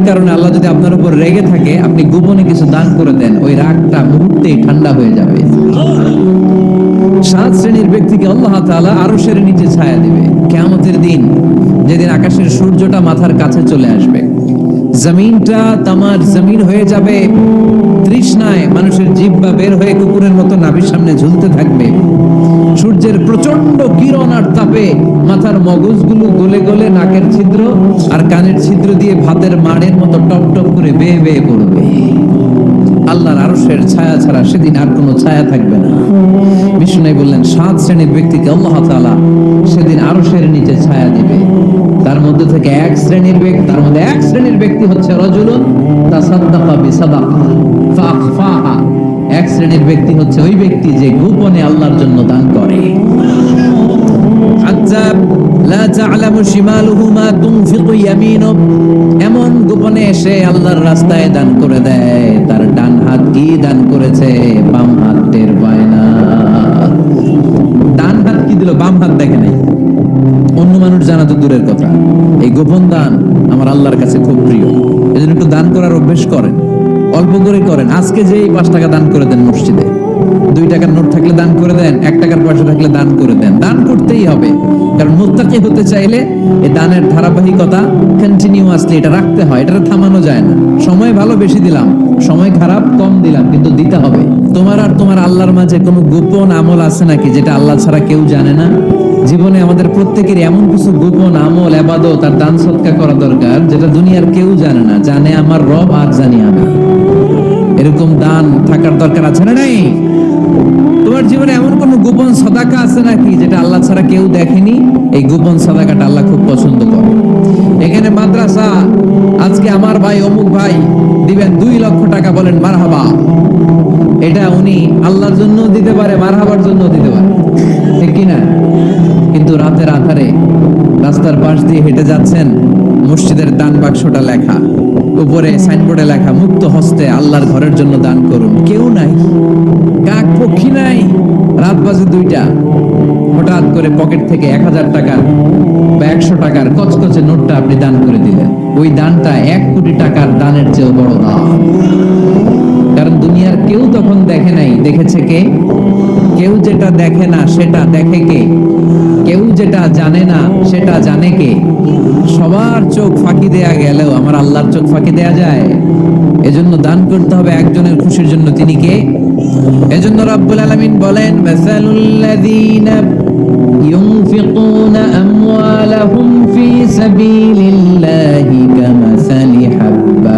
কারণে আল্লাহ যদি আপনার উপর রেগে থাকে, আপনি গোপনে কিছু দান করে দেন, ওই রাগটা মুহূর্তেই ঠান্ডা হয়ে যাবে। 7 শ্রেণীর ব্যক্তিকে আল্লাহ তাআলা আরশের নিচে ছায়া দিবে কিয়ামতের দিন, যেদিন আকাশের সূর্যটা মাথার কাছে চলে আসবে, জমিনটা তামার জমিন হয়ে যাবে, তৃষ্ণায় মানুষের জিহ্বা বের হয়ে কুকুরের মতো নাভির সামনে ঝুলতে থাকবে, সূর্যের প্রচন্ড কিরণ আর তাপে মাথার মগজগুলো গলে গলে নাকের ছিদ্র আর কানের ছিদ্র দিয়ে ভাতের মাড়ের মতো টপ টপ করে বেয়ে বেয়ে পড়বে। আল্লাহর আরশের ছায়া ছাড়া সেদিন আর কোনো ছায়া থাকবে না। বিষ্ণু বললেন 7 শ্রেণীর ব্যক্তিকে আল্লাহ তাআলা সেদিন আরশের নিচে ছায়া দিবে। তার মধ্যে থেকে এক শ্রেণীর ব্যক্তি হচ্ছে রাজুলুন তাসাদ্দাকা বিসাদাকা ফাআখফাহা। এক শ্রেণীর ব্যক্তি হচ্ছে ওই ব্যক্তি যে গোপনে আল্লাহর জন্য দান করে। আযাব লা তা'লামু শিমালুহু মা তুনফিকু ইয়ামিনুহু, এমন গোপনে এসে আল্লাহর রাস্তায় দান করে দেয়, তার ডান হাত কি দান করেছে বাম হাত টের পায় না। ডান হাত কি দিল, বাম হাত দেখে নাই। অন্য মানুষ জানা তো দূরের কথা, এই গোপন দান আমার আল্লাহর কাছে খুব প্রিয়। এজন্য একটু দান করার অভ্যেস করেন, অল্প করে করেন। আজকে যে 5 টাকা দান করে দেন মসজিদে, 2 টাকার নোট থাকলে দান করে দেন, 1 টাকার পয়সা থাকলে দান করে দেন। দান করতেই হবে, কারণ মুত্তাকি হতে চাইলে এই দানের ধারাবাহিকতা কন্টিনিউয়াসলি এটা রাখতে হয়, এটা থামানো যায় না। সময় ভালো বেশি দিলাম, সময় খারাপ কম দিলাম, কিন্তু দিতে হবে। তোমার আর তোমার আল্লাহর মাঝে কোনো গোপন আমল আছে নাকি যেটা আল্লাহ ছাড়া কেউ জানে না? জীবনে আমাদের প্রত্যেকের এমন কিছু গোপন আমল, ইবাদত আর দান সদকা করা দরকার যেটা দুনিয়ার কেউ জানে না, জানে আমার রব আর জানি আমি। এরকম দান থাকার দরকার আছে না নাই? তোমার জীবনে এমন কোন গোপন সাদাকা আছে নাকি যেটা আল্লাহ ছাড়া কেউ দেখেনি? এই গোপন সাদাকাটা আল্লাহ খুব পছন্দ করে। এখানে মাদ্রাসা, আজকে আমার ভাই অমুক ভাই দিবেন 2 লক্ষ টাকা, বলেন মারহাবা। এটা উনি আল্লাহর জন্য দিতে পারে, মারহাবার জন্য দিতে পারে, ঠিক কিনা? কিন্তু রাতের আধারে রাস্তার পাশ দিয়ে হেঁটে যাচ্ছেন, মসজিদের দান বাক্সটা লেখা, উপরে সাইনবোর্ডে লেখা মুক্ত হস্তে আল্লাহর ঘরের জন্য দান করুন। কেউ নাই, কাক পক্ষী নাই। রাত বাজে 2টা, হঠাৎ করে পকেট থেকে 1000 টাকার বা 100 টাকার কচকচে নোটটা আপনি দান করে দিলেন। ওই দানটা 1 কোটি টাকার দানের চেয়েও বড় দান। কারণ দুনিয়ার কেউ তখন দেখে নাই, দেখেছে কে? কেউ যেটা দেখে না সেটা দেখে কে? কেউ যেটা জানে না সেটা জানে কে? সবার চোখ ফাঁকি দেয়া গেলেও আমার আল্লাহর চোখ ফাঁকি দেয়া যায়? এজন্য দান করতে হবে একজনের খুশির জন্য। তিনি কে? এজন্য রব্বুল আলামিন বলেন, মাসালুল্লাযীনা ইউনফিকুনা আমওয়ালাহুম ফি সাবিলিল্লাহি কামাসালি হাব্বা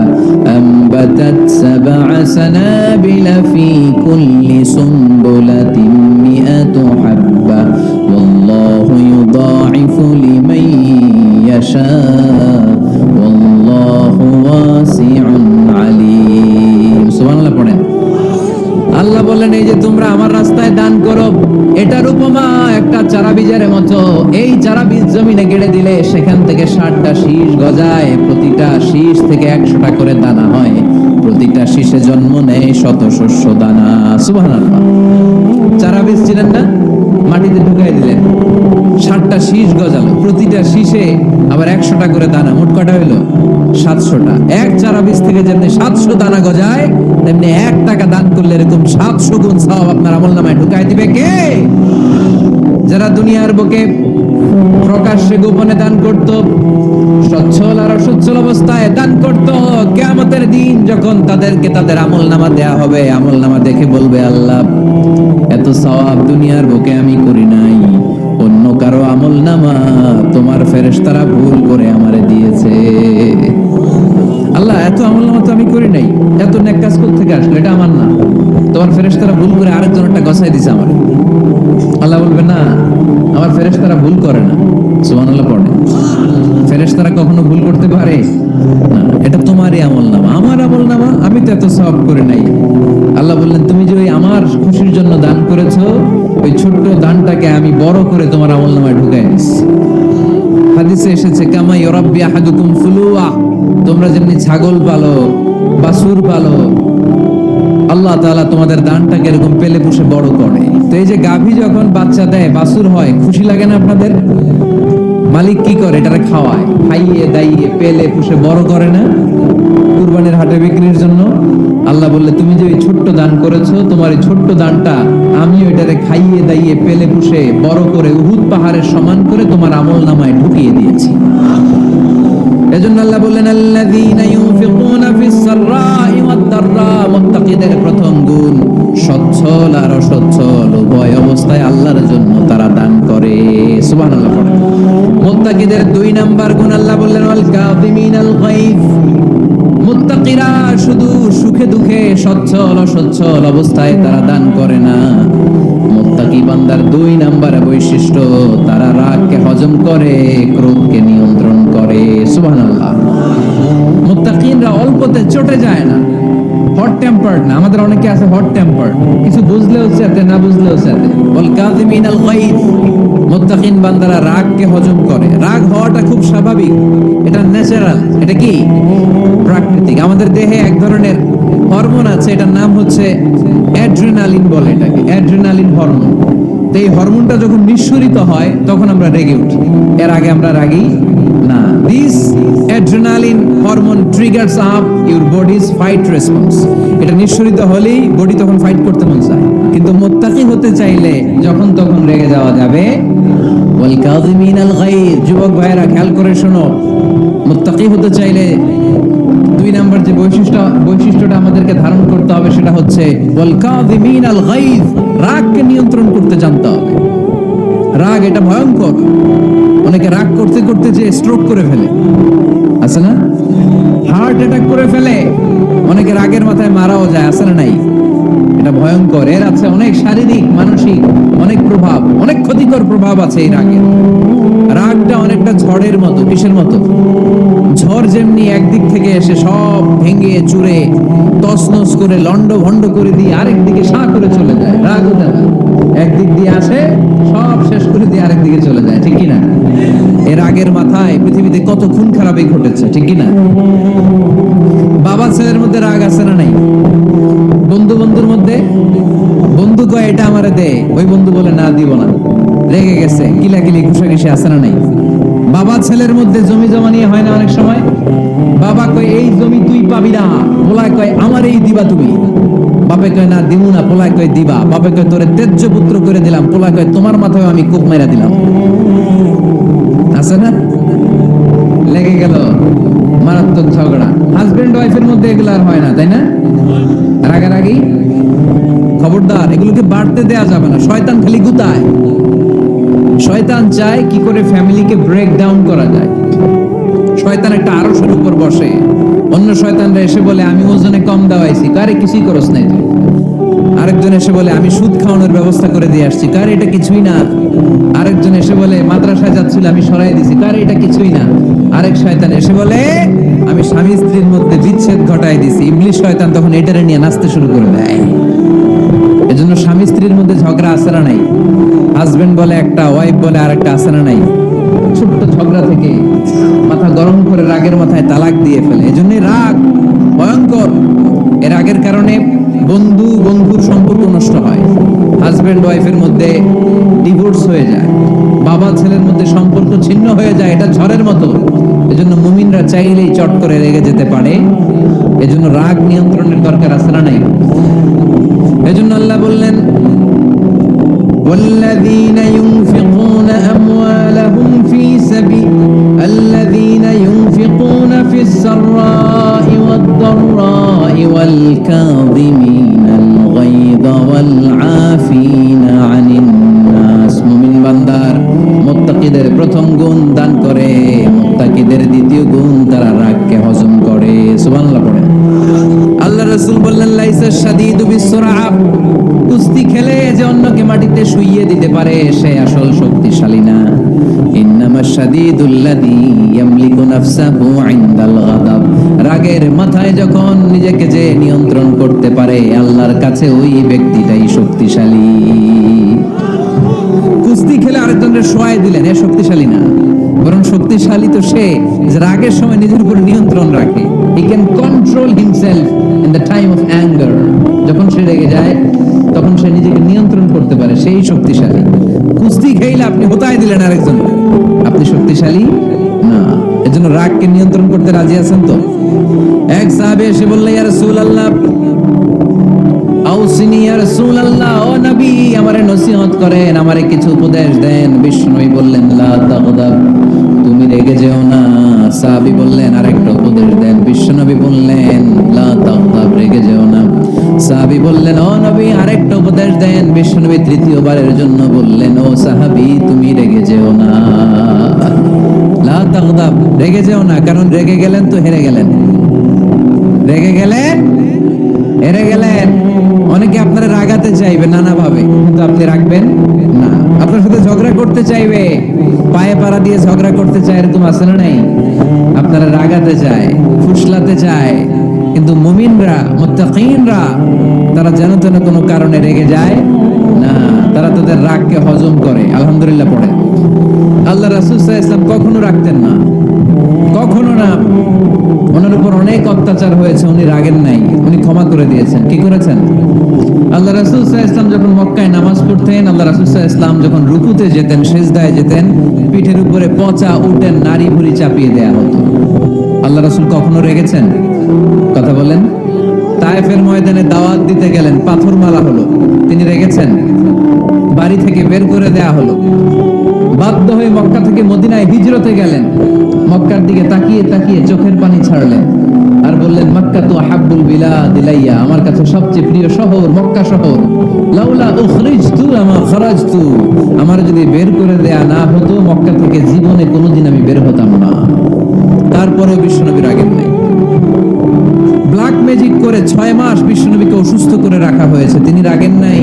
আনবাতাত 7 সানাবিলা ফি কুল্লি সুনবুলাতিন মিআতু হাব্বা ওয়াল্লাহু ইউদাঈফু লিমান ইয়াশা ওয়াল্লাহু ওয়াসিউন আলীম। সুবহানাল্লাহ পড়েন। আল্লাহ বলেন, এই যে তোমরা আমার রাস্তায় দান করো, এটার উপমা একটা চারা বীজের মতো। এই চারা বীজ জমিনে গেড়ে দিলে সেখান থেকে 60টা শীষ গজায়, প্রতিটা শীষ থেকে 100টা করে দানা হয়, প্রতিটা শীষে জন্ম নেয় শত শস্য দানা। সুবহানাল্লাহ। চারা বীজ ছিলেন না, মাটিতে ঢুকাই দিলেন, 60টা শীষ গজালো, প্রতিটা শীষে আবার 100টা করে দানা, মোট কটা হইলো? 700টা। এক চারা বীজ থেকে যেমনি 700 দানা গজায়, তেমনি 1 টাকা দান করলে এরকম 700 গুণ সওয়াব আপনার আমলনামায় ঢুকাই দিবে কে? যারা দুনিয়ার বুকে প্রকাশ্যে গোপনে দান করত, সচ্ছল আর অসচ্ছল অবস্থায় দান করত, কিয়ামতের দিন যখন তাদেরকে তাদের আমলনামা দেয়া হবে, আমলনামা দেখে বলবে, আল্লাহ এত সওয়াব দুনিয়ার বুকে আমি করি নাই, অন্য কারো আমলনামা তোমার ফেরেশতারা ভুল করে আমারে দিয়েছে। আল্লাহ এত আমলনামা তো আমি করি নাই, এত নেক কাজ কোথা থেকে আসলো? এটা আমার না, তোমার ফেরেশতারা ভুল করে আরেকজনটা গছাই দিয়েছে আমার। আল্লাহ বলবে, না, আমার ফেরেশতারা ভুল করে না। সুবহানাল্লাহ পড়ে। ফেরেশতারা কখনো ভুল করতে পারে না, এটা তোমারই আমলনামা, আমার আমলনামা, আমি তো এত সওয়াব করে নাই। আল্লাহ বললেন, তুমি যে ওই আমার খুশির জন্য দান করেছো, ওই ছোট্ট দানটাকে আমি বড় করে তোমার আমলনামায় ঢুকাই দিচ্ছি। হাদিসে এসেছে, কামা ইউরাব্বি আহাদুকুম ফুলুয়া, তোমরা যেমনি ছাগল পালো, বাছুর পালো, আল্লাহ তাআলা তোমাদের দানটাকে এরকম পেলে পুষে বড় করে। তো এই যে গাভী যখন বাচ্চা দেয়, বাছুর হয়, খুশি লাগে না আপনাদের? মালিক কি করে? এটারে খাওয়ায়, খাইয়ে দাইয়ে পেলে পুষে বড় করে না কুরবানির হাটে বিক্রির জন্য। আল্লাহ বললে তুমি যে এই ছোট্ট দান করেছো, তোমার এই ছোট্ট দানটা আমি ওইটারে খাইয়ে দাইয়ে পেলে পুষে বড় করে উহুদ পাহাড়ের সমান করে তোমার আমল নামায় ঢুকিয়ে দিয়েছি। এজন্য আল্লাহ বললেন আল্লাযীনা ইউনফিকুনা ফিস সাররাই ওয়াদ দাররা, মুত্তাকিদের প্রথম গুণ সচ্ছল আর অসচ্ছল উভয় অবস্থায় আল্লাহর জন্য তারা দান করে। সুবহানাল্লাহ পড়ে। মুত্তাকিদের 2 নাম্বার গুণ আল্লাহ বললেন ওয়াল কাযিমিনাল গায়জ, মুত্তাকিরা শুধু সুখে দুঃখে সচ্ছল অসচ্ছল অবস্থায় তারা দান করে না। মুত্তাকি বান্দার 2 নাম্বার বৈশিষ্ট্য, তারা রাগকে হজম করে, ক্রোধকে নিয়ন্ত্রণ করে। সুবহানাল্লাহ। মুত্তাকিনরা অল্পতে চটে যায় না, হট টেম্পার্ড না। আমাদের অনেকে আছে হট টেম্পার্ড, কিছু বুঝলেও চাতে না বুঝলেও চাতে। ওয়াল কাযিমিনাল গায়জ, মুত্তাকিন বান্দারা রাগকে হজম করে। রাগ হওয়াটা খুব স্বাভাবিক, এটা ন্যাচারাল, এটা কি প্রাকৃতিক। আমাদের দেহে এক ধরনের হরমোন আছে, এটার নাম হচ্ছে অ্যাড্রিনালিন বলে এটাকে, অ্যাড্রিনালিন হরমোন। তো এই হরমোনটা যখন নিঃসরিত হয় তখন আমরা রেগে উঠি, এর আগে আমরা রাগি না। This adrenaline hormone triggers up your bodies fight response. এটা নিঃসরিত হলেই বডি তখন ফাইট করতে মন চায়। কিন্তু মুত্তাকি হতে চাইলে যখন তখন রেগে যাওয়া যাবে। ওয়াল কাযিমিনাল গায়জ, যুবক ভাইরা খেয়াল করে শোনো, মুত্তাকি হতে চাইলে 2 নাম্বার যে বৈশিষ্ট্যটা আমাদেরকে ধারণ করতে হবে সেটা হচ্ছে ওয়াল কাযিমিনাল গায়জ, রাগকে নিয়ন্ত্রণ করতে জানতে হবে। রাগ এটা ভয়ঙ্কর, অনেকে রাগ করতে করতে যে স্ট্রোক করে ফেলে, আছে না? হার্ট অ্যাটাক করে ফেলে, অনেকে রাগের মাথায় মারাও যায়, আছে না নাই? এটা ভয়ঙ্কর। এর আছে অনেক শারীরিক মানসিক অনেক প্রভাব, অনেক ক্ষতিকর প্রভাব আছে এই রাগের। রাগটা অনেকটা ঝড়ের মতো। কিসের মতো? ঝড় যেমনি একদিক থেকে এসে সব ভেঙে চুরে তছনছ করে লন্ড ভন্ড করে দিয়ে আরেক দিকে সাঁ করে চলে যায়, রাগও না, একদিক দিয়ে আসে সব শেষ করে দিয়ে আরেক দিকে চলে যায়, ঠিক কিনা? এর রাগের মাথায় পৃথিবীতে কত খুন খারাপই ঘটেছে, ঠিক কিনা? বাবা ছেলের মধ্যে রাগ আছে না নাই? বন্ধু বন্ধুর মধ্যে, বন্ধু কয় এটা আমারে দে, ওই বন্ধু বলে না দিব না, রেগে গেছে, কিলাকিলি ঘুষাঘুষি আছে না নাই? বাবা ছেলের মধ্যে জমি জমা নিয়ে হয় না অনেক সময়? বাবা কয় এই জমি তুই পাবি না, পোলায় কয় আমার এই দিবা তুমি। বাপে কয় না দিমু না, পোলায় কয় দিবা। বাপে কয় তোরে তেজ্য পুত্র করে দিলাম, পোলায় কয় তোমার মাথায় আমি কূপ মেরা দিলাম। আছে না? লেগে গেল, মারাত্মক ঝগড়া। হাজবেন্ড ওয়াইফের মধ্যে এগুলো আর হয় না, তাই না? রাগারাগি, খবরদার, এগুলোকে বাড়তে দেয়া যাবে না। শয়তান খালি গুতায়। শয়তান চায় কি করে ফ্যামিলিকে ব্রেক ডাউন করা যায়। শয়তান একটা আরশের উপর বসে, অন্য শয়তানরা এসে বলে আমি ওজনে কম দাওয়াইছি, কারে কিছুই করস নাই তুই। আরেকজন এসে বলে আমি সুদ খাওয়ানোর ব্যবস্থা করে দিয়ে আসছি, কারে এটা কিছুই না। আরেকজন এসে বলে মাদ্রাসায় যাচ্ছিল আমি সরাই দিছি, কারে এটা কিছুই না। আরেক শয়তান এসে বলে আমি স্বামী স্ত্রীর মধ্যে বিচ্ছেদ ঘটাই দিছি। ইবলিশ শয়তান তখন এটারে নিয়ে নাচতে শুরু করে দেয়। এজন্য স্বামী স্ত্রীর মধ্যে ঝগড়া আছে না নাই? হাজবেন্ড বলে একটা, ওয়াইফ বলে আরেকটা, আছে না নাই? ছোট্ট ঝগড়া থেকে মাথা গরম করে রাগের মাথায় তালাক দিয়ে ফেলে। এজন্য রাগ ভয়ঙ্কর। এর রাগের কারণে বন্ধু বন্ধুর সম্পর্ক নষ্ট হয়, হাজবেন্ড ওয়াইফের মধ্যে ডিভোর্স হয়ে যায়, বাবা ছেলের মধ্যে সম্পর্ক ছিন্ন হয়ে যায়। এটা ঝড়ের মতো। এজন্য মুমিনরা চাইলেই চট করে রেগে যেতে পারে। এজন্য রাগ নিয়ন্ত্রণের দরকার আছে না নাই? এজন্য আল্লাহ বললেন والذين ينفقون أموالهم في سبيل الذين ينفقون في السراء والضراء والكاظمين الغيظ والعافين عن الناس। মুমিন বান্দার মুত্তাকিদের প্রথম গুণ দান করে, মুত্তাকিদের দ্বিতীয় গুণ তারা রাগকে হজম করে। সুবহানাল্লাহ পড়ে। আল্লাহ রাসূল বললেন লাইসা শাদীদু বিসসুরআ, কুস্তি খেলে যে অন্যকে মাটিতে শুইয়ে দিতে পারে সে আসল শক্তিশালী না। ইন্নামাশ শাদীদুল্লাযী ইয়ামলিকু নাফসাহু ইনদাল গাদাব, রাগের মাথায় যখন নিজেকে যে নিয়ন্ত্রণ করতে পারে আল্লাহর কাছে ওই ব্যক্তিটাই শক্তিশালী। কুস্তি খেলে আরেকজনের শোয়ায় দিলেন, এ শক্তিশালী না, বরং শক্তিশালী তো সে যে রাগের সময় নিজের উপর নিয়ন্ত্রণ রাখে। He can control himself in the time of anger. যখন সে রেগে যায় তখন সে নিজেকে নিয়ন্ত্রণ করতে পারে, সেই শক্তিশালী। কুস্তি খেইলে আপনি হোতায় দিলেন আরেকজন, আপনি শক্তিশালী না। এজন্য রাগকে নিয়ন্ত্রণ করতে রাজি আছেন তো? এক সাহাবী এসে বলল, ইয়া রাসূলুল্লাহ আউসিনি, ইয়া রাসূলুল্লাহ, ও নবী আমারে নসিহত করেন, আমারে কিছু উপদেশ দেন। বিশ্বনবী বললেন, লা তাগদাব, তুমি রেগে যেও না। সাহাবী বললেন, আরেকটা উপদেশ দেন। বিশ্বনবী বললেন, লা তাগদাব, রেগে যেও না। সাহাবী বললেন, ও নবী আরেকটা উপদেশ দেন। বিশ্বনবী তৃতীয়বারের জন্য বললেন, ও সাহাবী তুমি রেগে যেও না, লা তাগদাব, রেগে যেও না। কারণ রেগে গেলেন তো হেরে গেলেন, রেগে গেলেন হেরে গেলেন। অনেকে আপনারা রাগাতে চাইবে নানা ভাবে, কিন্তু আপনি রাখবেন না। আপনার সাথে ঝগড়া করতে চাইবে, পায়ে পাড়া দিয়ে ঝগড়া করতে চায়, এরকম আছে না নাই? আপনারা রাগাতে চায়, ফুসলাতে চায়, কিন্তু মুমিনরা, মুত্তাকিনরা তারা যেন তেন কোনো কারণে রেগে যায় না। তারা তাদের রাগকে হজম করে, আলহামদুলিল্লাহ পড়ে। আল্লাহ রাসূল সাল্লাল্লাহু আলাইহি ওয়াসাল্লাম কখনো রাখতেন না, কখনো না। ওনার উপর অনেক অত্যাচার হয়েছে, উনি রাগেন নাই, উনি ক্ষমা করে দিয়েছেন। কি করেছেন? আল্লাহ রাসূল সাল্লাল্লাহু আলাইহি ওয়াসাল্লাম যখন মক্কায় নামাজ পড়তেন, আল্লাহ রাসূল সাল্লাল্লাহু আলাইহি ওয়াসাল্লাম যখন রুকুতে যেতেন, সিজদায় যেতেন, পিঠের উপরে পচা উটের নাড়ি ভুঁড়ি চাপিয়ে দেয়া হতো। আল্লাহ রাসূল কখনো রেগেছেন? কথা বলেন। তায়েফের ময়দানে দাওয়াত দিতে গেলেন, পাথর মারা হলো, তিনি রেগেছেন? বাড়ি থেকে বের করে দেয়া হলো, বাধ্য হয়ে মক্কা থেকে মদিনায় হিজরতে গেলেন। মক্কার দিকে তাকিয়ে তাকিয়ে চোখের পানি ছাড়লেন আর বললেন, মক্কা তো আহাব্বুল বিলাদ ইলাইয়া, আমার কাছে সবচেয়ে প্রিয় শহর মক্কা শহর। লাউলা উখরিজতু আমা খারাজতু, আমার যদি বের করে দেয়া না হতো মক্কা থেকে জীবনে কোনোদিন আমি বের হতাম না। তারপরেও বিশ্বনবী রাগেন নাই। ব্ল্যাক ম্যাজিক করে 6 মাস বিশ্বনবীকে অসুস্থ করে রাখা হয়েছে, তিনি রাগেন নাই।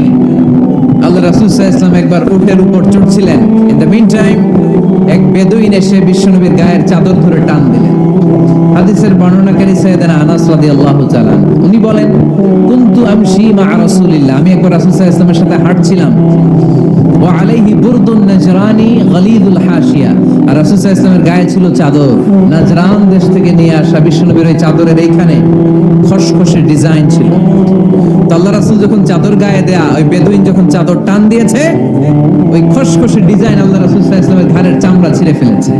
আল্লাহ রাসূল সাল্লাল্লাহু আলাইহি ওয়াসাল্লাম একবার উটের উপর চড়ছিলেন। ইন দ্য মিন টাইম এক বেদুইন এসে বিশ্বনবীর গায়ের চাদর ধরে টান দিলেন। হাদিসের বর্ণনাকারী সাইয়েদনা আনাস রাদিয়াল্লাহু তাআলা উনি বলেন, কুনতু আমশি মা রাসূলিল্লাহ, আমি একবার রাসূল সাল্লাল্লাহু আলাইহি ওয়াসাল্লামের সাথে হাঁটছিলাম। ওয়া আলাইহি বুরদুন নাজরানি গলিদুল হাশিয়া, আর রাসূল সাল্লাল্লাহু আলাইহি ওয়াসাল্লামের গায়ে ছিল চাদর, নাজরান দেশ থেকে নিয়ে আসা। বিশ্বনবীর ওই চাদরের এইখানে খসখসে ডিজাইন ছিল। তো আল্লাহ রাসূল যখন চাদর গায়ে দেয়া, ওই বেদুইন যখন চাদর টান দিয়েছে, ওই খসখসে ডিজাইন আল্লাহ রাসূল সাল্লাল্লাহু আলাইহি ওয়াসাল্লামের ঘাড়ের চামড়া ছিঁড়ে ফেলেছে।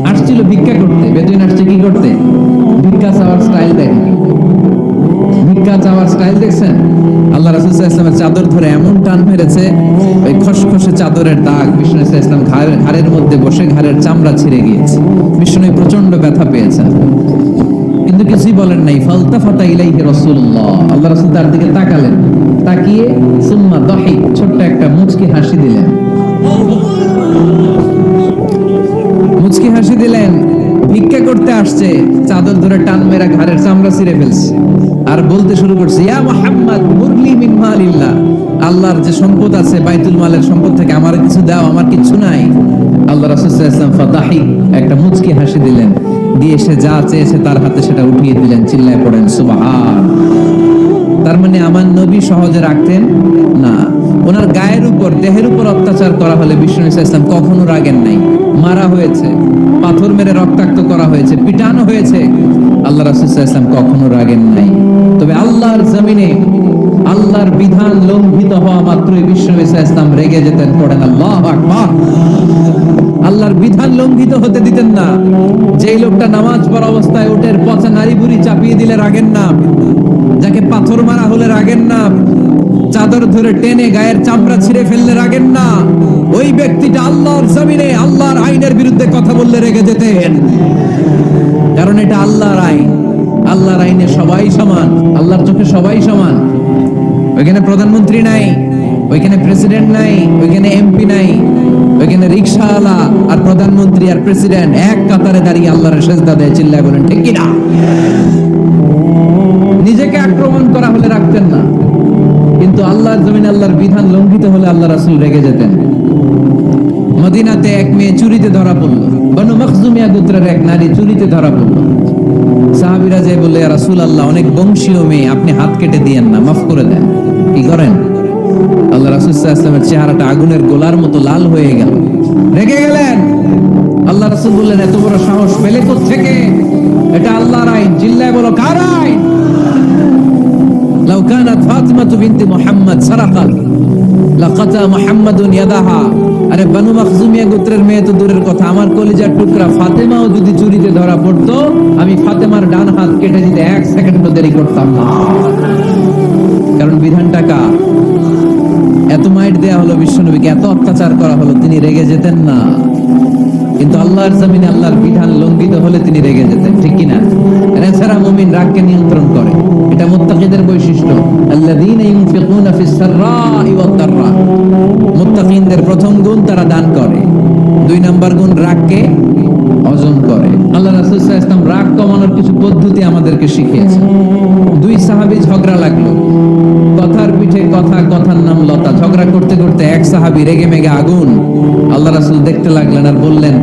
আসছিল ভিক্ষা করতে, বেদুইন আসছে কি করতে? ভিক্ষা চাওয়ার স্টাইল দেখেন, ভিক্ষা চাওয়ার স্টাইল দেখছেন? আল্লাহ রাসূল সাল্লাল্লাহু আলাইহি ওয়াসাল্লামের চাদর ধরে এমন টান মেরেছে, ওই খসখসে চাদরের দাগ বিষ্ণু সাল্লাল্লাহু আলাইহি ওয়াসাল্লাম ঘাড়ের মধ্যে বসে ঘাড়ের চামড়া ছিঁড়ে গিয়েছে। বিষ্ণু প্রচন্ড ব্যথা পেয়েছেন, কিন্তু কিছুই বলেন নাই। ফালতাফাতা ইলাইহি রাসূলুল্লাহ, আল্লাহ রাসূল তার দিকে তাকালেন, তাকিয়ে সুম্মা দাহিক, ছোট্ট একটা মুচকি হাসি দিলেন। মুচকি হাসি দিলেন। ভিক্ষা করতে আসছে, চাদর ধরে টান মেরা ঘাড়ের চামড়া ছিঁড়ে ফেলছে, আর বলতে শুরু করছে, ইয়া মুহাম্মদ মুরলি মিন মালিল্লাহ, আল্লাহর যে সম্পদ আছে বাইতুল মালের সম্পদ থেকে আমার কিছু দাও, আমার কিছু নাই। আল্লাহ রাসূল সাল্লাল্লাহু আলাইহি ওয়াসাল্লাম ফাদাহিক, একটা মুচকি হাসি দিলেন, দিয়ে সে যা চেয়েছে তার হাতে সেটা উঠিয়ে দিলেন। চিল্লায় পড়েন সুবহান। তার মানে আমার নবী সহজে রাখতেন না। ওনার গায়ের উপর, দেহের উপর অত্যাচার করা হলে বিষ্ণু সাল্লাল্লাহু আলাইহি ওয়াসাল্লাম কখনো রাগেন নাই। মারা হয়েছে, পাথর মেরে রক্তাক্ত করা হয়েছে, পিটানো হয়েছে, আল্লাহ রাসূল সাল্লাল্লাহু আলাইহি ওয়াসাল্লাম কখনো রাগেন নাই। তবে আল্লাহর জমিনে আল্লাহর বিধান লঙ্ঘিত হওয়া মাত্রই বিষ্ণু সাল্লাল্লাহু আলাইহি ওয়াসাল্লাম রেগে যেতেন। পড়েন আল্লাহু আকবার। আল্লাহর বিধান লঙ্ঘিত হতে দিতেন না। যেই লোকটা নামাজ পড়া অবস্থায় উটের পচা নাড়ি ভুঁড়ি চাপিয়ে দিলে রাগেন না, যাকে পাথর মারা হলে রাগেন না, চাদর ধরে টেনে গায়ের চামড়া ছিঁড়ে ফেললে রাগেন না, ওই ব্যক্তিটা আল্লাহর জমিনে আল্লাহর আইনের বিরুদ্ধে কথা বললে রেগে যেতেন। কারণ এটা আল্লাহর আইন, আল্লাহর আইনে সবাই সমান, আল্লাহর চোখে সবাই সমান। ওইখানে প্রধানমন্ত্রী নাই, ওইখানে প্রেসিডেন্ট নাই, ওইখানে এমপি নাই, ওইখানে রিকশাওয়ালা আর প্রধানমন্ত্রী আর প্রেসিডেন্ট এক কাতারে দাঁড়িয়ে আল্লাহর সেজদা দেয়। চিল্লায় বলেন ঠিক কিনা? নিজেকে আক্রমণ করা হলে রাখতেন না, কিন্তু আল্লাহর জমিনে আল্লাহর বিধান লঙ্ঘিত হলে আল্লাহ রাসূল রেগে যেতেন। মদিনাতে এক মেয়ে চুরিতে ধরা পড়লো, বনু মখজুমিয়া গোত্রের এক নারী চুরিতে ধরা পড়লো। সাহাবীরা যে বললে, ইয়া রাসূলুল্লাহ অনেক বংশীয় মেয়ে, আপনি হাত কেটে দিয়েন না, মাফ করে দেন। কি করেন? আল্লাহ রাসূল সাল্লাল্লাহু আলাইহি ওয়াসাল্লামের চেহারাটা আগুনের গোলার মতো লাল হয়ে গেল, রেগে গেলেন। আল্লাহ রাসূল বললেন, এত বড় সাহস পেলে কোত্থেকে? এটা আল্লাহর আইন। চিল্লায় বলো, কার আইন? লাউ কানাত ফাতিমাতু বিনতি মুহাম্মদ সারাকাত লাকাতা মুহাম্মাদুন ইয়াদাহা। আরে বনু মাখজুমিয়া গোত্রের মেয়ে তো দূরের কথা, আমার কলিজার টুকরা ফাতেমাও যদি চুরিতে ধরা পড়তো, আমি ফাতেমার ডান হাত কেটে দিতে 1 সেকেন্ডও দেরি করতাম না। কারণ বিধানটা কার? এত মাইট দেয়া হলো বিশ্বনবীকে, এত অত্যাচার করা হলো, তিনি রেগে যেতেন না। কিন্তু আল্লাহর জমিনে আল্লাহর বিধান লঙ্ঘিত হলে তিনি রেগে যেতেন, ঠিক কিনা? এছাড়া মুমিন রাগকে নিয়ন্ত্রণ করে, এটা মুত্তাকিদের বৈশিষ্ট্য। আল্লাযীনা ইউনফিকুনা ফিস সাররাই ওয়াদ দাররা। মুত্তাকিনদের প্রথম গুণ, তারা দান করে। 2 নাম্বার গুণ, রাগকে অর্জন করে। আল্লাহ রাসূল সাল্লাল্লাহু আলাইহি ওয়াসাল্লাম রাগ কমানোর কিছু পদ্ধতি আমাদেরকে শিখিয়েছেন। 2 সাহাবী ঝগড়া লাগলো, কথার পিঠে কথা, কথার নাম লতা। ঝগড়া করতে করতে এক সাহাবী রেগে মেগে আগুন। আল্লাহ রাসূল দেখতে লাগলেন আর বললেন,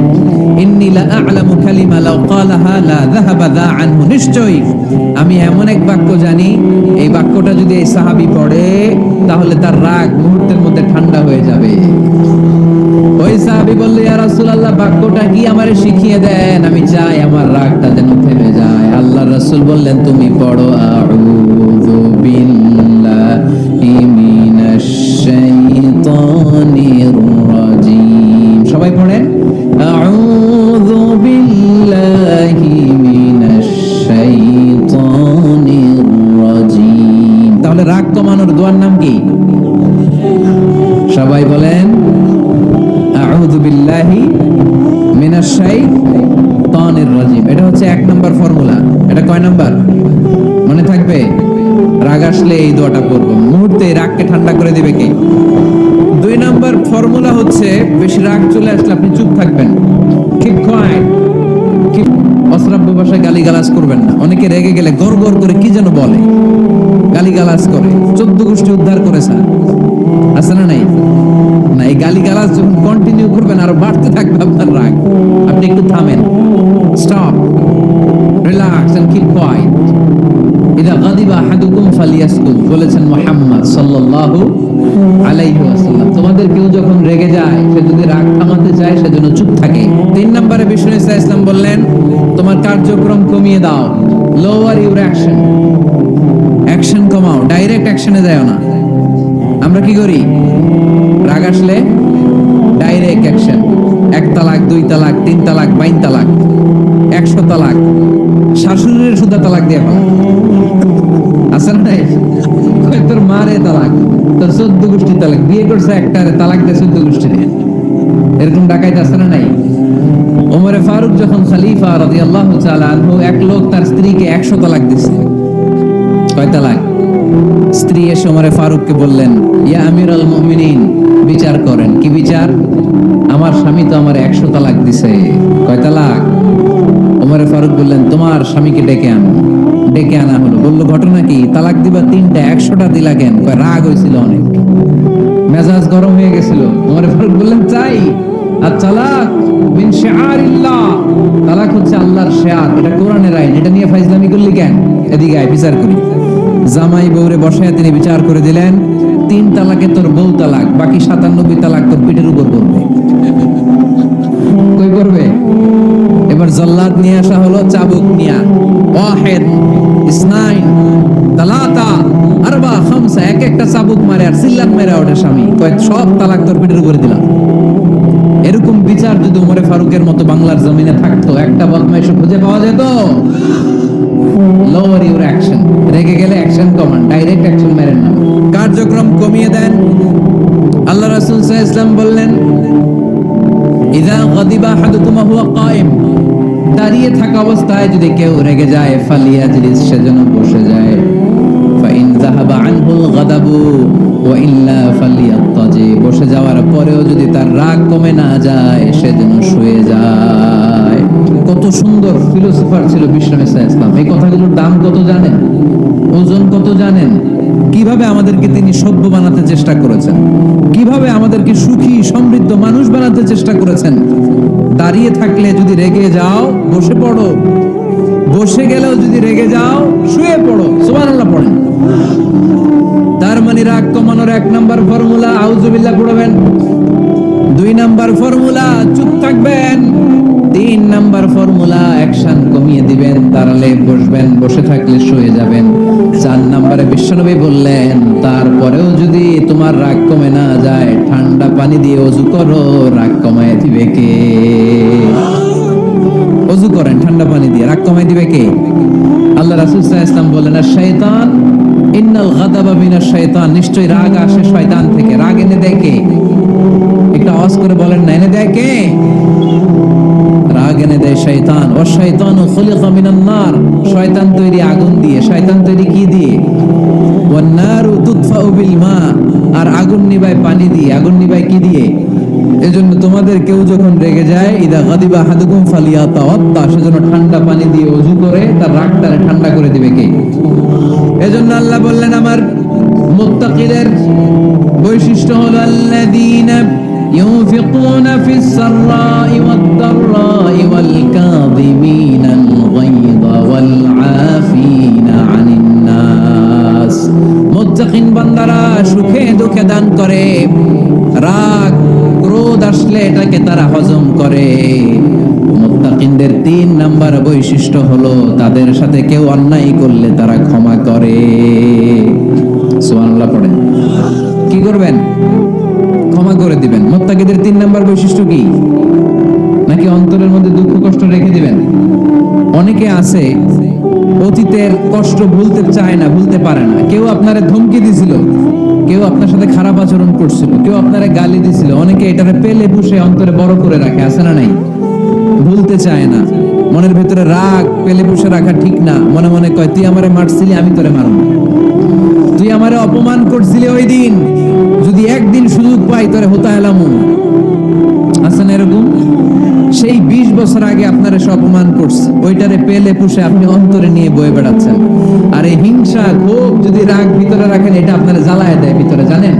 ইন্নী লা আ'লামু কালিমা লাউ ক্বালাহা লা যাহাবা যা আনহু। নিশ্চয়ই আমি এমন এক বাক্য জানি, এই বাক্যটা যদি এই সাহাবী পড়ে তাহলে তার রাগ মুহূর্তের মধ্যে ঠান্ডা হয়ে যাবে। ওই সাহাবী বলল, ইয়া রাসূলুল্লাহ, বাক্যটা কি আমারে শিখিয়ে দেন, আমি চাই আমার রাগটা যেন থেমে যায়। আল্লাহর রাসূল বললেন, তুমি পড়ো আউযু বিল্লাহি মিনাশ শাইতানির রাজিম। সবাই পড়েন, আউযু বিল্লাহি মিনাশ শাইতানির রাজিম। তাহলে রাগ কমানোর দোয়ার নাম কি? সবাই বলেন, আউযু বিল্লাহি মিনাশ শাইতানির রাজিম। এটা হচ্ছে 1 নাম্বার ফর্মুলা। এটা কয় নাম্বার মনে থাকবে? রাগ আসলে এই দোয়াটা পড়বো, মুহূর্তে রাগকে ঠান্ডা করে দিবে কে? 2 নাম্বার ফর্মুলা হচ্ছে, বেশি রাগ চলে আসলে আপনি চুপ থাকবেন, কিপ কোয়াইট। অশ্রাব্য ভাষায় গালিগালাজ করবেন না। অনেকে রেগে গেলে গড় গড় করে কি যেন বলে, গালিগালাজ করে, 14 গোষ্ঠী উদ্ধার করেছে, আছে না নাই? না, এই গালিগালাজ যখন কন্টিনিউ করবেন আরো বাড়তে থাকবে আপনার রাগ। আপনি একটু থামেন, stop, relax and keep quiet. ইদা গাদিবা আহাদুকুম ফালিয়াসকুত, বলেছেন মুহাম্মদ সাল্লাল্লাহু আলাইহি ওয়াসাল্লাম। তোমাদের কেউ যখন রেগে যায়, সে যদি রাগ থামাতে চায়, সেজন্য চুপ থাকে। 3 নম্বরে বিষ্ণু ইসা ইসলাম বললেন, তোমার কার্যক্রম কমিয়ে দাও, লোয়ার ইউর অ্যাকশন। অ্যাকশন কমাও, ডাইরেক্ট অ্যাকশনে যাও না। আমরা কি করি? রাগ আসলে ডাইরেক্ট অ্যাকশন। 1 তালাক, 2 তালাক, 3 তালাক, 22 তালাক, 100 তালাক, শাশুড়ির সুদা তালাক দিয়ে ফেলা। আসেন নাই? তোর মারে তালাক, তোর 14 গোষ্ঠী তালাক। বিয়ে করছে একটারে, তালাক দিয়ে 14 গোষ্ঠী নিয়ে। এরকম ডাকাইতে আছে না নাই? ওমরে ফারুক যখন খলিফা রাদিয়াল্লাহু তাআলা আনহু, এক লোক তার স্ত্রীকে 100 তালাক দিছে। কয় তালাক? স্ত্রী এসে ওমরে ফারুককে বললেন, ইয়া আমিরুল মুমিনিন, বিচার করেন। কি বিচার? আমার স্বামী তো আমার 100 তালাক দিছে। কয় তালাক? ওমরে ফারুক বললেন, তোমার স্বামীকে ডেকে আনো। ডেকে আনা হলো। বললো, ঘটনা কি? তালাক দিবা 3টা, 100টা দিলা কেন? কয়, রাগ হয়েছিল অনেক, মেজাজ গরম হয়ে গেছিল। ওমরে ফারুক বললেন, চাই আর তালাক মিন শিআরিল্লাহ, তালাক হচ্ছে আল্লাহর শিআর, এটা কোরআনের আইন, এটা নিয়ে ফাইজলামি করলি কেন? এদিকে আয়, বিচার করি। জামাই বউরে বসায় তিনি বিচার করে দিলেন, 3 তালাকে তোর বউ তালাক, বাকি 97 তালাক তোর পিঠের উপর পড়বে। কই করবে? এবার জল্লাদ নিয়ে আসা হলো, চাবুক নিয়া, ওয়াহিদ, ইসনাইন, তালাতা, আরবা, খামসা, এক একটা চাবুক মারে আর সিল্লাত মেরে ওঠে স্বামী। কয়, সব তালাক তোর পিঠের উপরে দিলাম। এরকম বিচার যদি ওমরে ফারুকের মতো বাংলার জমিনে থাকতো, একটা বদমাইশ খুঁজে পাওয়া যেত? Lower your action. রেগে গেলে অ্যাকশন কমান, ডাইরেক্ট অ্যাকশন মেরেন না। কার্যক্রম কমিয়ে দেন। আল্লাহ রাসূল সাল্লাল্লাহু আলাইহি ওয়াসাল্লাম বললেন, ইযা গাদিবা আহাদুকুম হুয়া কায়েম, দাঁড়িয়ে থাকা অবস্থায় যদি কেউ রেগে যায়, ফালিয়াজলিস, সেজন্য বসে যায়। ফাইন যাহাবা আনহুল গাদাবু ওয়া ইল্লা ফালিয়াত্তাজি, বসে যাওয়ার পরেও যদি তার রাগ কমে না যায়, সেজন্য শুয়ে যায়। কত সুন্দর ফিলোসফার ছিল বিষ্ণু ইসলাম। এই কথাগুলোর দাম কত জানেন? ওজন কত জানেন? কিভাবে আমাদেরকে তিনি সভ্য বানাতে চেষ্টা করেছেন, কিভাবে আমাদেরকে সুখী সমৃদ্ধ মানুষ বানাতে চেষ্টা করেছেন। দাঁড়িয়ে থাকলে যদি রেগে যাও, বসে পড়ো। বসে গেলেও যদি রেগে যাও, শুয়ে পড়ো। সুবহানাল্লাহ পড়েন। তার মানে রাগ কমানোর 1 নাম্বার ফর্মুলা আউযুবিল্লাহ পড়বেন। 2 নাম্বার ফর্মুলা চুপ থাকবেন। তিন নাম্বার ফর্মুলা, অ্যাকশন কমিয়ে দিবেন, দাঁড়ালে বসবেন, বসে থাকলে শুয়ে যাবেন। চার নাম্বারে বিশ্বনবী বললেন, তারপরেও যদি তোমার রাগ কমে না যায়, ঠান্ডা পানি দিয়ে ওযু করো, রাগ কমায় দিবে কে? ওযু করেন ঠান্ডা পানি দিয়ে, রাগ কমায় দিবে কে? আল্লাহ রাসূল সাল্লাল্লাহু আলাইহি ওয়াসাল্লাম বলেন, শাইতান ইন্নাল গাদাবা মিনাশ শাইতান, নিশ্চয়ই রাগ আসে শয়তান থেকে। রাগ এনে দেয় কে? একটা আওয়াজ করে বলেন না, এনে দেয় কে? রাগ এনে দেয় শয়তান। ও শাইতানু খুলিকা মিনান নার, শয়তান তৈরি আগুন দিয়ে। শয়তান তৈরি কি দিয়ে? ওয়ান নারু তুতফাউ বিল মা, আর আগুন নিভায় পানি দিয়ে। আগুন নিভায় কি দিয়ে? এজন্য তোমাদের কেউ যখন রেগে যায়, ইদা গাদিবা আহাদুকুম ফালিয়াতাওয়াদ্দা, সেজন্য ঠান্ডা পানি দিয়ে ওযু করে তার রাগটারে ঠান্ডা করে দিবে কে? এজন্য আল্লাহ বললেন, আমার মুত্তাকিদের বৈশিষ্ট্য হলো আল্লাযীনা ইউনফিকুনা ফিস সাররাই ওয়াদ দাররাই ওয়াল কাযিমিনাল গায়যা ওয়াল আফিনা আনিন নাস। মুত্তাকিন বান্দারা সুখে দুঃখে দান করে, রাগ ক্রোধ আসলে এটাকে তারা হজম করে। মুত্তাকিনদের তিন নাম্বার বৈশিষ্ট্য হলো, তাদের সাথে কেউ অন্যায় করলে তারা ক্ষমা করে। সুবহানাল্লাহ পড়েন। কি করবেন? ক্ষমা করে দিবেন। মুত্তাকিদের তিন নাম্বার বৈশিষ্ট্য কি? নাকি অন্তরের মধ্যে দুঃখ কষ্ট রেখে দিবেন? অনেকে আছে অতীতের কষ্ট ভুলতে চায় না, ভুলতে পারে না। কেউ আপনারে ধমকি দিছিল, কেউ আপনার সাথে খারাপ আচরণ করছিল, কেউ আপনারে গালি দিছিল, অনেকে এটারে পেলে পুষে অন্তরে বড় করে রাখে, আছে না নাই? ভুলতে চায় না। মনের ভিতরে রাগ পেলে পুষে রাখা ঠিক না। মনে মনে কয়, তুই আমারে মারছিলি, আমি তোরে মারব। তুই আমারে অপমান করছিলি ওই দিন, যদি একদিন সুযোগ পাই তোরে হতা এলামু। আছে না এরকম? সেই 20 বছর আগে আপনারা সব অপমান করছে, ওইটারে পেলে পুষে আপনি অন্তরে নিয়ে বয়ে বেড়াচ্ছেন। আর এই হিংসা ক্ষোভ যদি রাগ ভিতরে রাখেন, এটা আপনারা জ্বালায় দেয় ভিতরে, জানেন?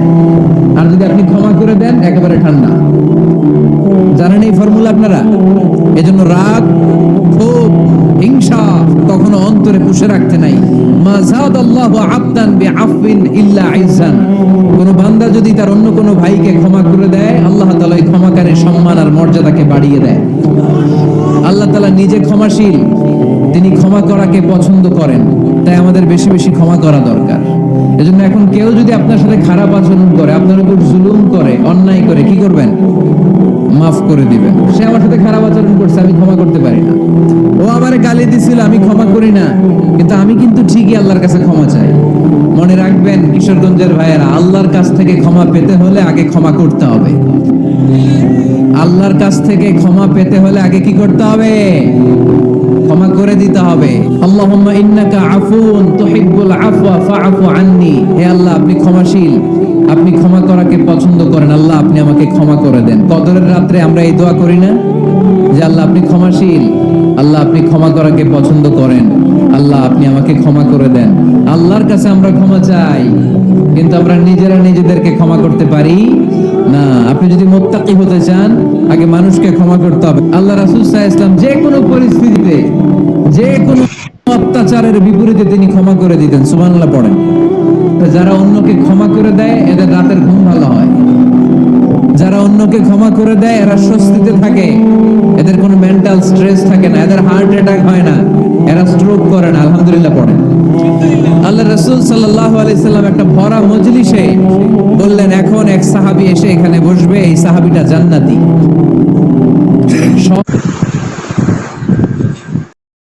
আর যদি আপনি ক্ষমা করে দেন, একেবারে ঠান্ডা। জানেন এই ফর্মুলা আপনারা? এজন্য রাগ, ক্ষোভ, হিংসা কখনো অন্তরে পুষে রাখতে নাই। মা যাদাল্লাহু আবদান বিআফওয়িন ইল্লা ইজ্জান। কোন বান্দা যদি তার অন্য কোন ভাইকে ক্ষমা করে দেয়, আল্লাহ তাআলা এই ক্ষমাকারীর সম্মান আর মর্যাদাকে বাড়িয়ে দেয়। আল্লাহ তাআলা নিজে ক্ষমাশীল, তিনি ক্ষমা করাকে পছন্দ করেন। তাই আমাদের বেশি বেশি ক্ষমা করা দরকার। এজন্য এখন কেউ যদি আপনার সাথে খারাপ আচরণ করে, আপনার উপর জুলুম করে, অন্যায় করে, কি করবেন? মাফ করে দিবেন। সে আমার সাথে খারাপ আচরণ করছে, আমি ক্ষমা করতে পারি না। ও আমারে গালি দিছিল, আমি ক্ষমা করি না, কিন্তু আমি কিন্তু ঠিকই আল্লাহর কাছে ক্ষমা চাই। মনে রাখবেন কিশোরগঞ্জের ভাইয়েরা, আল্লাহর কাছ থেকে ক্ষমা পেতে হলে আগে ক্ষমা করতে হবে। আল্লাহর কাছ থেকে ক্ষমা পেতে হলে আগে কি করতে হবে? ক্ষমা করে দিতে হবে। আল্লাহুম্মা ইন্নাকা আফুন তুহিব্বুল আফওয়া ফাআফু আন্নি। হে আল্লাহ, আপনি ক্ষমাশীল, আপনি ক্ষমা করাকে পছন্দ করেন। আল্লাহ, আপনি আমাকে ক্ষমা করে দেন। কদরের রাত্রে আমরা এই দোয়া করি না যে আল্লাহ আপনি ক্ষমাশীল, আল্লাহ আপনি ক্ষমা করাকে পছন্দ করেন, আল্লাহ আপনি আমাকে ক্ষমা করে দেন। আল্লাহর কাছে আমরা ক্ষমা চাই, কিন্তু আমরা নিজেরা নিজেদেরকে ক্ষমা করতে পারি না। আপনি যদি মুত্তাকি হতে চান, আগে মানুষকে ক্ষমা করতে হবে। আল্লাহ রাসূল সাল্লাল্লাহু আলাইহি ওয়াসাল্লাম যে কোনো পরিস্থিতিতে, যে কোনো অত্যাচারের বিপরীতে তিনি ক্ষমা করে দিতেন। সুবহানাল্লাহ পড়েন। যারা অন্যকে ক্ষমা করে দেয়, এদের রাতের ঘুম ভালো হয়। যারা অন্যকে ক্ষমা করে দেয়, এরা স্বস্তিতে থাকে, এদের কোনো মেন্টাল স্ট্রেস থাকে না, এদের হার্ট অ্যাটাক হয় না, এরা স্ট্রোক করে না। আলহামদুলিল্লাহ পড়েন। আল্লাহ রাসূল সাল্লাল্লাহু আলাইহি সাল্লাম একটা ভরা মজলিসে বললেন, এখন এক সাহাবী এসে এখানে বসবে, এই সাহাবীটা জান্নাতি।